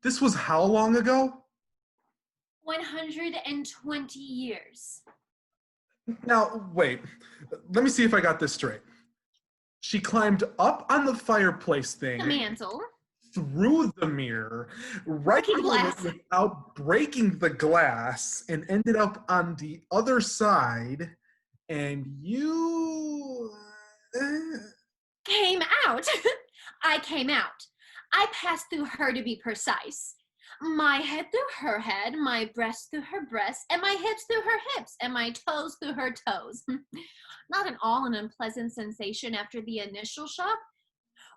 This was how long ago? 120 years. Now, wait. Let me see if I got this straight. She climbed up on the fireplace thing, The mantle. through the mirror, right Breaking glass. without breaking the glass, and ended up on the other side, and you... Came out. I came out. I passed through her, to be precise. My head through her head, my breast through her breast, and my hips through her hips, and my toes through her toes. Not at all an unpleasant sensation after the initial shock.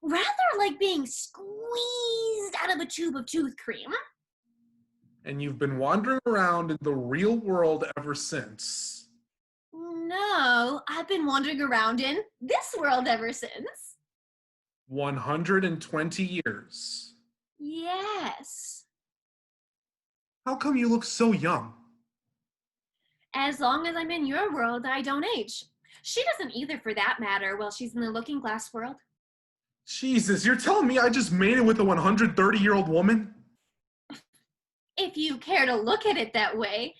Rather like being squeezed out of a tube of tooth cream. And you've been wandering around in the real world ever since. No, I've been wandering around in this world ever since. 120 years. Yes. How come you look so young? As long as I'm in your world, I don't age. She doesn't either, for that matter, while she's in the looking glass world. Jesus, you're telling me I just made it with a 130-year-old woman? If you care to look at it that way.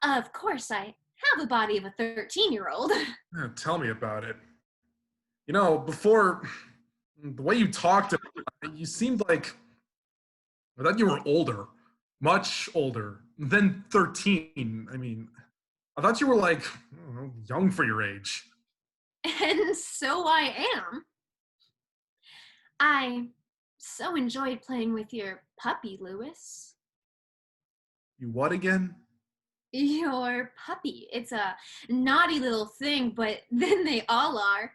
Of course, I have the body of a 13-year-old. Tell me about it. You know, before, the way you talked, you seemed like, I thought you were older, much older than 13. I mean, I thought you were like, I don't know, young for your age. And so I am. I so enjoyed playing with your puppy, Louis. You what again? Your puppy. It's a naughty little thing, but then they all are.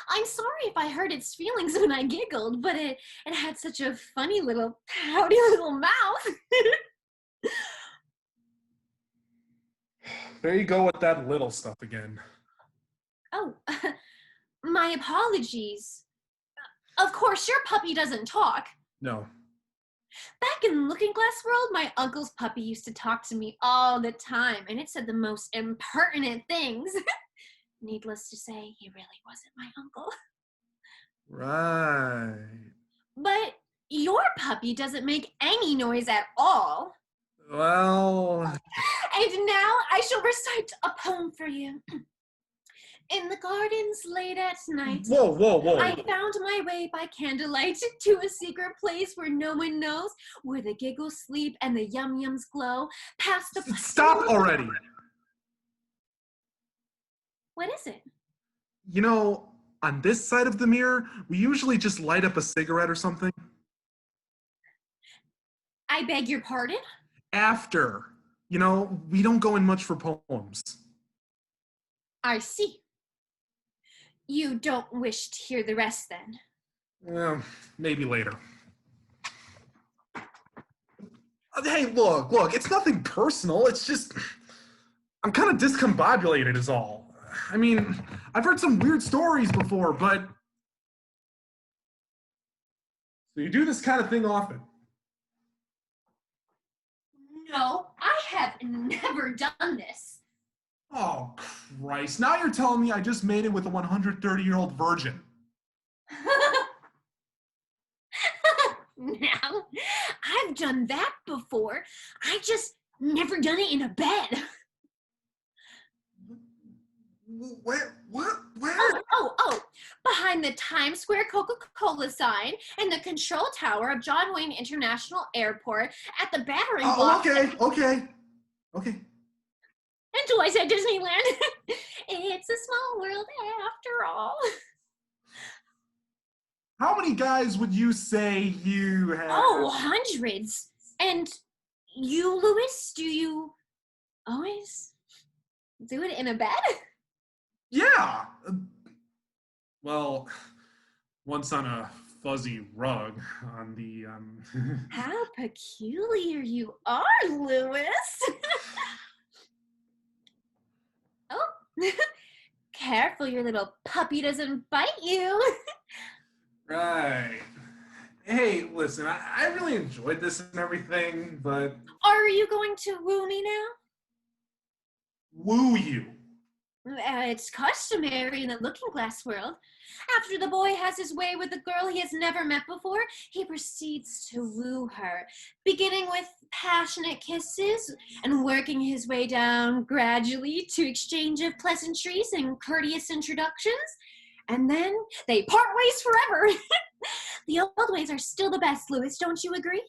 I'm sorry if I hurt its feelings when I giggled, but it had such a funny little, pouty little mouth. There you go with that little stuff again. Oh, my apologies. Of course, your puppy doesn't talk. No. Back in Looking Glass World, my uncle's puppy used to talk to me all the time, and it said the most impertinent things. Needless to say, he really wasn't my uncle. Right. But your puppy doesn't make any noise at all. Well... And now I shall recite a poem for you. In the gardens late at night, Whoa. I found my way by candlelight to a secret place where no one knows, where the giggles sleep and the yum-yums glow, past the... Stop already! What is it? You know, on this side of the mirror, we usually just light up a cigarette or something. I beg your pardon? After. You know, we don't go in much for poems. I see. You don't wish to hear the rest, then? Well, maybe later. Hey, look, it's nothing personal. It's just, I'm kind of discombobulated is all. I mean, I've heard some weird stories before, but... So you do this kind of thing often? No, I have never done this. Oh, Christ. Now you're telling me I just made it with a 130-year-old virgin. Now, I've done that before. I just never done it in a bed. Where? What? Where? Oh, behind the Times Square Coca-Cola sign and the control tower of John Wayne International Airport at the battering block. Okay. Until I said Disneyland. It's a small world after all. How many guys would you say you have? Oh, hundreds. And you, Louis, do you always do it in a bed? Yeah. Well, once on a fuzzy rug on the, How peculiar you are, Louis. Oh, careful your little puppy doesn't bite you. Right. Hey, listen, I really enjoyed this and everything, but... Are you going to woo me now? Woo you? It's customary in the looking glass world. After the boy has his way with a girl he has never met before, he proceeds to woo her, beginning with passionate kisses and working his way down gradually to exchange of pleasantries and courteous introductions. And then they part ways forever. The old ways are still the best, Louis, don't you agree?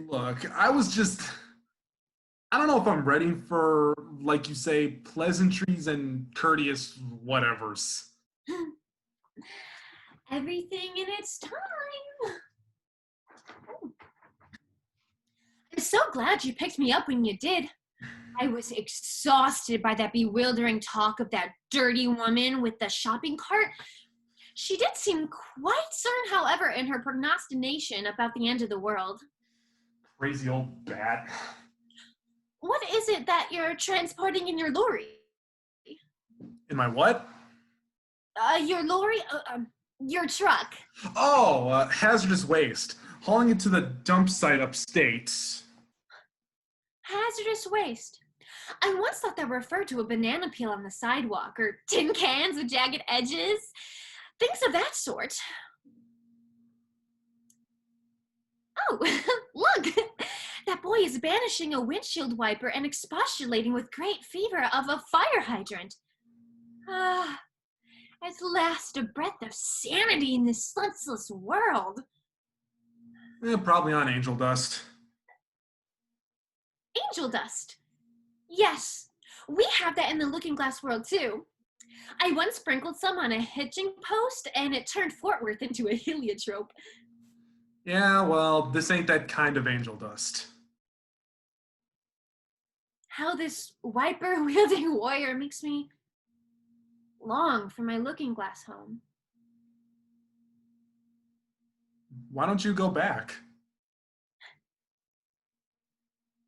Look, I don't know if I'm ready for, like you say, pleasantries and courteous whatevers. Everything in its time. I'm so glad you picked me up when you did. I was exhausted by that bewildering talk of that dirty woman with the shopping cart. She did seem quite certain, however, in her prognostication about the end of the world. Crazy old bat. What is it that you're transporting in your lorry? In my what? Your lorry? Your truck. Oh, hazardous waste. Hauling it to the dump site upstate. Hazardous waste. I once thought that referred to a banana peel on the sidewalk, or tin cans with jagged edges. Things of that sort. Oh, look! That boy is banishing a windshield wiper and expostulating with great fever of a fire hydrant. Ah, at last a breath of sanity in this senseless world. Probably on angel dust. Angel dust. Yes, we have that in the looking glass world too. I once sprinkled some on a hitching post and it turned Fort Worth into a heliotrope. Yeah, well, this ain't that kind of angel dust. How this wiper-wielding warrior makes me long for my looking glass home. Why don't you go back?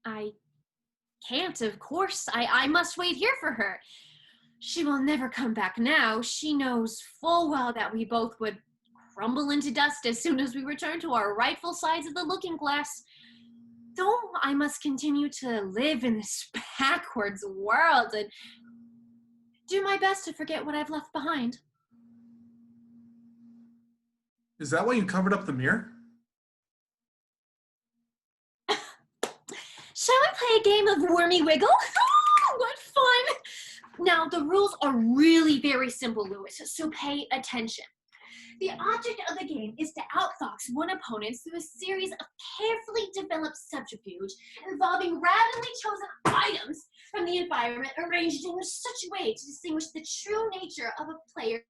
I can't, of course. I must wait here for her. She will never come back now. She knows full well that we both would crumble into dust as soon as we return to our rightful sides of the looking glass. Though I must continue to live in this backwards world and do my best to forget what I've left behind. Is that why you covered up the mirror? Shall we play a game of Wormy Wiggle? What fun! Now, the rules are really very simple, Louis, so pay attention. The object of the game is to outfox one opponent through a series of carefully developed subterfuge involving randomly chosen items from the environment arranged in such a way to distinguish the true nature of a player's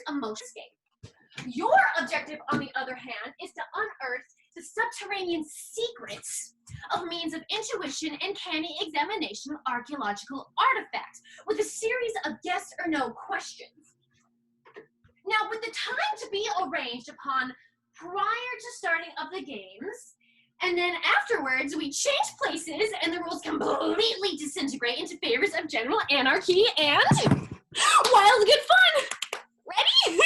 emotions game. Your objective, on the other hand, is to unearth the subterranean secrets of means of intuition and canny examination of archaeological artifacts with a series of yes or no questions. Now, with the time to be arranged upon prior to starting of the games, and then afterwards we change places and the rules completely disintegrate into favors of general anarchy and wild good fun. Ready?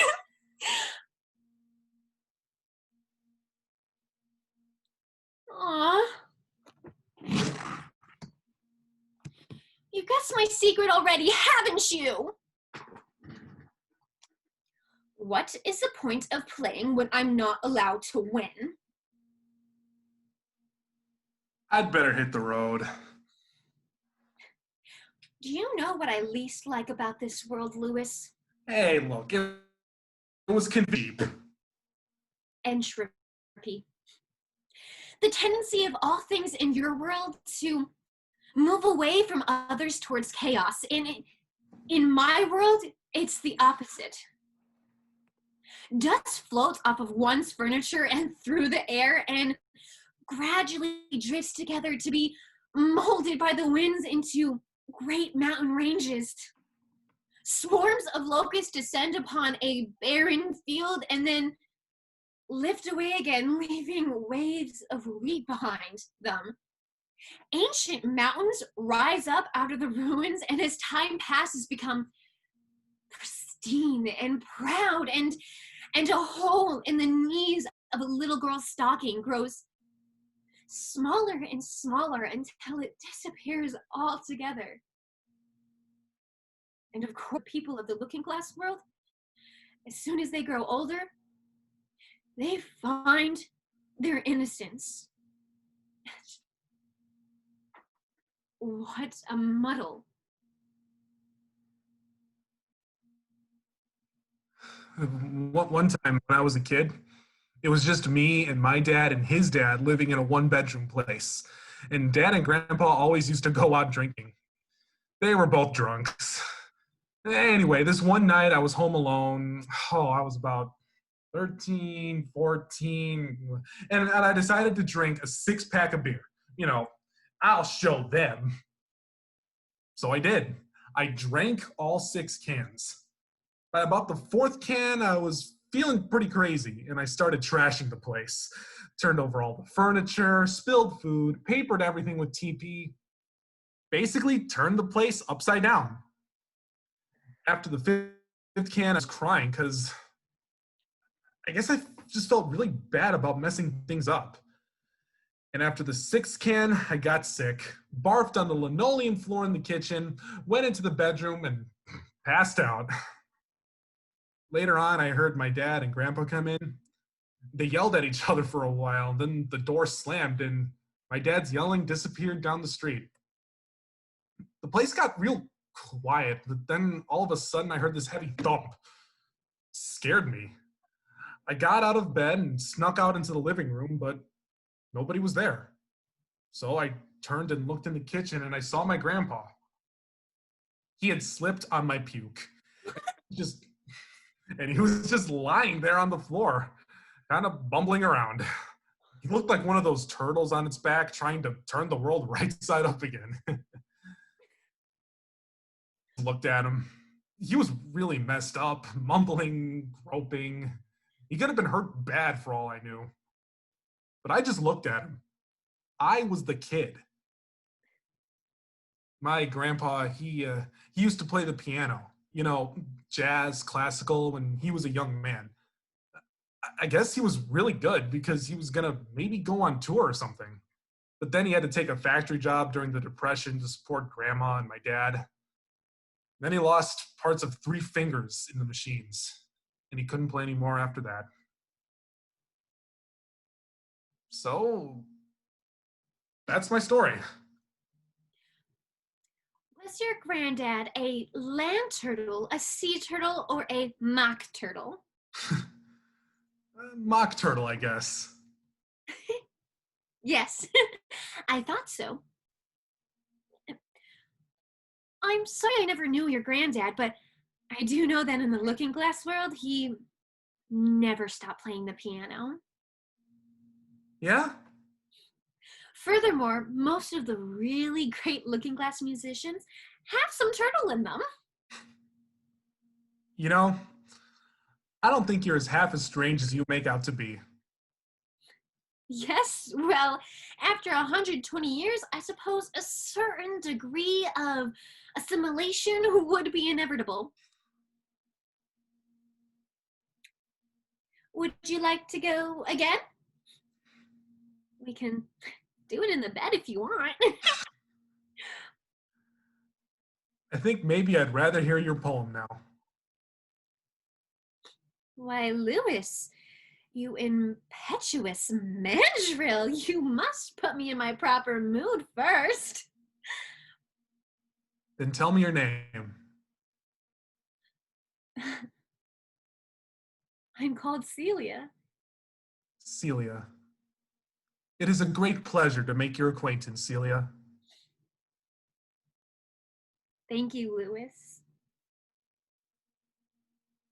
Aww. You guessed my secret already, haven't you? What is the point of playing when I'm not allowed to win? I'd better hit the road. Do you know what I least like about this world, Louis? Hey, look, it was convenient. Entropy. The tendency of all things in your world to move away from others towards chaos. In my world, it's the opposite. Dust floats off of one's furniture and through the air and gradually drifts together to be molded by the winds into great mountain ranges. Swarms of locusts descend upon a barren field and then lift away again, leaving waves of wheat behind them. Ancient mountains rise up out of the ruins and as time passes become pristine and proud, and a hole in the knees of a little girl's stocking grows smaller and smaller until it disappears altogether. And of course, people of the looking glass world, as soon as they grow older, they find their innocence. What a muddle. One time when I was a kid, it was just me and my dad and his dad living in a one-bedroom place. And dad and grandpa always used to go out drinking. They were both drunks. Anyway, this one night I was home alone. Oh, I was about 13, 14. And I decided to drink a six-pack of beer. You know, I'll show them. So I did. I drank all 6 cans. By about the 4th can, I was feeling pretty crazy, and I started trashing the place. Turned over all the furniture, spilled food, papered everything with TP. Basically, turned the place upside down. After the 5th can, I was crying because I guess I just felt really bad about messing things up. And after the 6th can, I got sick, barfed on the linoleum floor in the kitchen, went into the bedroom, and passed out. Later on, I heard my dad and grandpa come in. They yelled at each other for a while, then the door slammed, and my dad's yelling disappeared down the street. The place got real quiet, but then all of a sudden I heard this heavy thump. It scared me. I got out of bed and snuck out into the living room, but nobody was there. So I turned and looked in the kitchen, and I saw my grandpa. He had slipped on my puke. And he was just lying there on the floor, kind of bumbling around. He looked like one of those turtles on its back trying to turn the world right side up again. Looked at him. He was really messed up, mumbling, groping. He could have been hurt bad for all I knew. But I just looked at him. I was the kid. My grandpa, he used to play the piano, you know, jazz, classical, when he was a young man. I guess he was really good because he was gonna maybe go on tour or something. But then he had to take a factory job during the Depression to support grandma and my dad. Then he lost parts of 3 fingers in the machines, and he couldn't play anymore after that. So that's my story. Was your granddad a land turtle, a sea turtle, or a mock turtle? Mock turtle, I guess. Yes, I thought so. I'm sorry I never knew your granddad, but I do know that in the looking glass world, he never stopped playing the piano. Yeah? Furthermore, most of the really great looking glass musicians have some turtle in them. You know, I don't think you're as half as strange as you make out to be. Yes, well, after 120 years, I suppose a certain degree of assimilation would be inevitable. Would you like to go again? We can do it in the bed if you want. I think maybe I'd rather hear your poem now. Why, Lewis, you impetuous mandrill, you must put me in my proper mood first. Then tell me your name. I'm called Celia. Celia. It is a great pleasure to make your acquaintance, Celia. Thank you, Lewis.